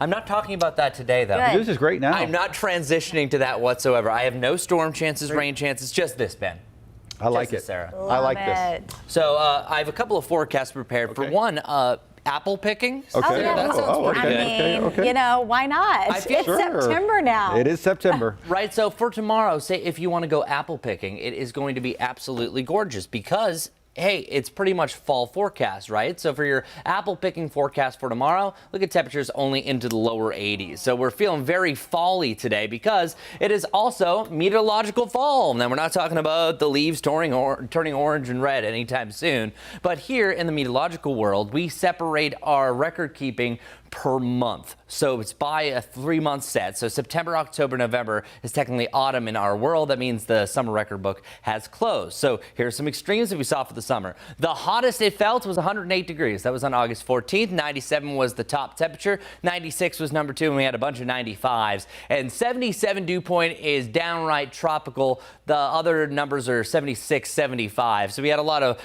I'm not talking about that today, though. Good. This is great now. I'm not transitioning to that whatsoever. I have no storm chances, rain chances, just this, Ben. I like it. Sarah. I like this. So I have a couple of forecasts prepared. For one, apple picking. Okay. Oh, yeah. That sounds pretty good. Okay. You know, why not? I feel- It's Sure. September now. It is September. Right, so for tomorrow, say if you want to go apple picking, it is going to be absolutely gorgeous because, hey, it's pretty much fall forecast, right? So for your apple picking forecast for tomorrow, look at temperatures only into the lower 80s. So we're feeling very fall-y today because it is also meteorological fall. Now, we're not talking about the leaves turning orange and red anytime soon, but here in the meteorological world, we separate our record keeping per month. So it's by a 3-month set. So September, October, November is technically autumn in our world. That means the summer record book has closed. So here's some extremes that we saw for the summer. The hottest it felt was 108 degrees. That was on August 14th. 97 was the top temperature. 96 was number 2, and we had a bunch of 95s. And 77 dew point is downright tropical. The other numbers are 76, 75. So we had a lot of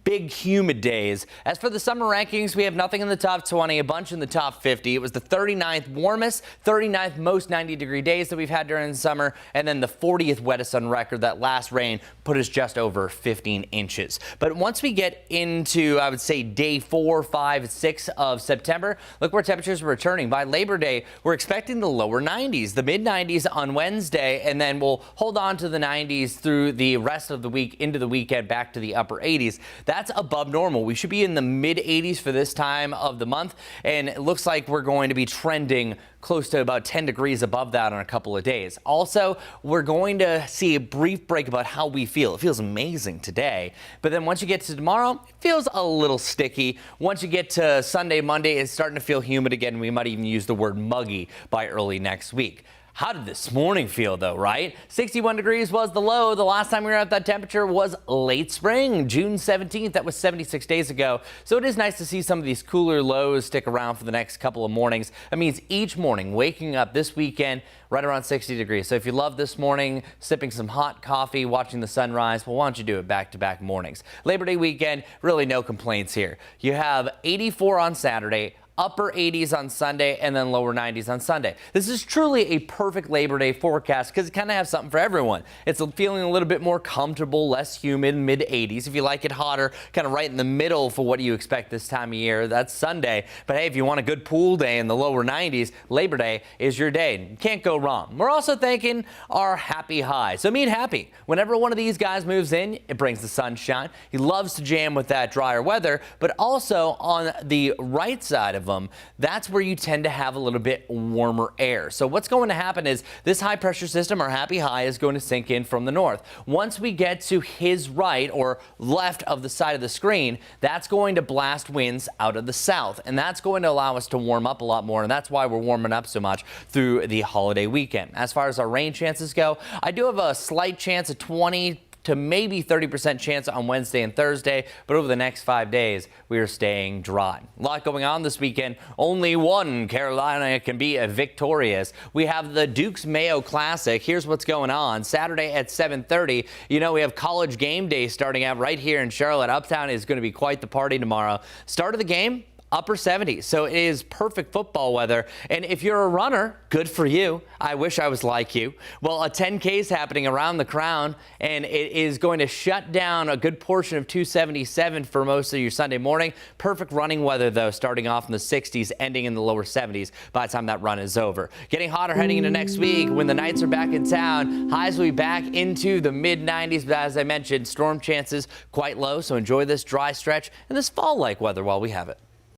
big humid days. As for the summer rankings, we have nothing in the top 20, a bunch in the top 50. It was the 39th warmest, 39th most 90-degree days that we've had during the summer, and then the 40th wettest on record. That last rain put us just over 15 inches. But once we get into, I would say, day 4, 5, 6 of September, look where temperatures are returning. By Labor Day, we're expecting the lower 90s, the mid-90s on Wednesday, and then we'll hold on to the 90s through the rest of the week into the weekend, back to the upper 80s. That's above normal. We should be in the mid-80s for this time of the month, and it looks like we're going to be trending close to about 10 degrees above that on a couple of days. Also, we're going to see a brief break about how we feel. It feels amazing today, but then once you get to tomorrow, it feels a little sticky. Once you get to Sunday, Monday, it's starting to feel humid again. We might even use the word muggy by early next week. How did this morning feel, though, right? 61 degrees was the low. The last time we were at that temperature was late spring, June 17th. That was 76 days ago. So it is nice to see some of these cooler lows stick around for the next couple of mornings. That means each morning, waking up this weekend right around 60 degrees. So if you love this morning, sipping some hot coffee, watching the sunrise, well, why don't you do it back-to-back mornings? Labor Day weekend, really no complaints here. You have 84 on Saturday, upper 80s on Sunday, and then lower 90s on Sunday. This is truly a perfect Labor Day forecast because it kind of has something for everyone. It's feeling a little bit more comfortable, less humid, mid 80s. If you like it hotter, kind of right in the middle for what you expect this time of year, that's Sunday. But hey, if you want a good pool day in the lower 90s, Labor Day is your day. You can't go wrong. We're also thanking our happy high. So meet happy. Whenever one of these guys moves in, it brings the sunshine. He loves to jam with that drier weather, but also on the right side of them, that's where you tend to have a little bit warmer air. So what's going to happen is this high pressure system, our happy high, is going to sink in from the north. Once we get to his right or left of the side of the screen, that's going to blast winds out of the south, and that's going to allow us to warm up a lot more, and that's why we're warming up so much through the holiday weekend. As far as our rain chances go, I do have a slight chance of 20 to maybe 30% chance on Wednesday and Thursday, but over the next 5 days, we are staying dry. A lot going on this weekend. Only one Carolina can be victorious. We have the Duke's Mayo Classic. Here's what's going on. Saturday at 7:30, you know, we have college game day starting out right here in Charlotte. Uptown is going to be quite the party tomorrow. Start of the game, upper 70s, so it is perfect football weather. And if you're a runner, good for you. I wish I was like you. Well, a 10K is happening around the Crown, and it is going to shut down a good portion of 277 for most of your Sunday morning. Perfect running weather, though, starting off in the 60s, ending in the lower 70s by the time that run is over. Getting hotter heading into next week when the Knights are back in town. Highs will be back into the mid-90s, but as I mentioned, storm chances quite low, so enjoy this dry stretch and this fall-like weather while we have it.